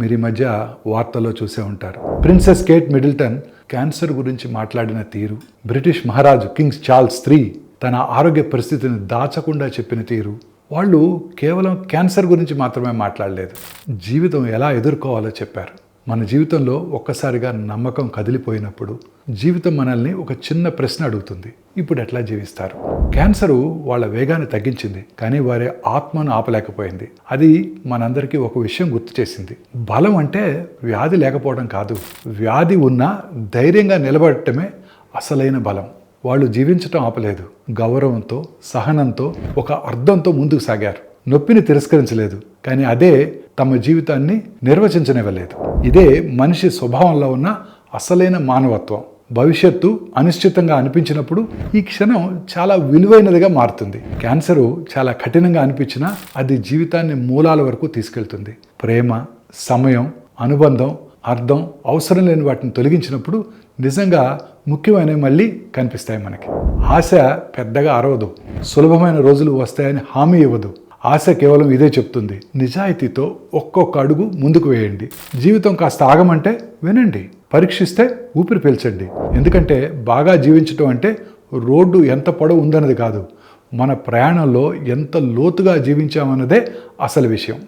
మీరు ఈ మధ్య వార్తల్లో చూసే ఉంటారు. ప్రిన్సెస్ కేట్ మిడిల్టన్ క్యాన్సర్ గురించి మాట్లాడిన తీరు, బ్రిటిష్ మహారాజు కింగ్ చార్ల్స్ III తన ఆరోగ్య పరిస్థితిని దాచకుండా చెప్పిన తీరు, వాళ్ళు కేవలం క్యాన్సర్ గురించి మాత్రమే మాట్లాడలేదు, జీవితం ఎలా ఎదుర్కోవాలో చెప్పారు. మన జీవితంలో ఒక్కసారిగా నమ్మకం కదిలిపోయినప్పుడు జీవితం మనల్ని ఒక చిన్న ప్రశ్న అడుగుతుంది, ఇప్పుడు ఎట్లా జీవిస్తారు? క్యాన్సరు వాళ్ళ వేగాన్ని తగ్గించింది, కానీ వారి ఆత్మను ఆపలేకపోయింది. అది మనందరికీ ఒక విషయం గుర్తు చేసింది. బలం అంటే వ్యాధి లేకపోవడం కాదు, వ్యాధి ఉన్నా ధైర్యంగా నిలబడటమే అసలైన బలం. వాళ్ళు జీవించటం ఆపలేదు, గౌరవంతో, సహనంతో, ఒక అర్థంతో ముందుకు సాగారు. నొప్పిని తిరస్కరించలేదు, కానీ అదే తమ జీవితాన్ని నిర్వచించనివ్వలేదు. ఇదే మనిషి స్వభావంలో ఉన్న అసలైన మానవత్వం. భవిష్యత్తు అనిశ్చితంగా అనిపించినప్పుడు ఈ క్షణం చాలా విలువైనదిగా మారుతుంది. క్యాన్సరు చాలా కఠినంగా అనిపించినా అది జీవితాన్ని మూలాల వరకు తీసుకెళ్తుంది. ప్రేమ, సమయం, అనుబంధం, అర్థం, అవసరం లేని వాటిని తొలగించినప్పుడు నిజంగా ముఖ్యమైనవి మళ్ళీ కనిపిస్తాయి మనకి. ఆశ పెద్దగా అరవదు, సులభమైన రోజులు వస్తాయని హామీ ఇవ్వదు. ఆశ కేవలం ఇదే చెప్తుంది, నిజాయితీతో ఒక్కొక్క అడుగు ముందుకు వేయండి. జీవితం కాస్త ఆగమంటే వినండి, పరీక్షిస్తే ఊపిరి పీల్చండి. ఎందుకంటే బాగా జీవించటం అంటే రోడ్డు ఎంత పొడవు ఉందన్నది కాదు, మన ప్రయాణంలో ఎంత లోతుగా జీవించామన్నదే అసలు విషయం.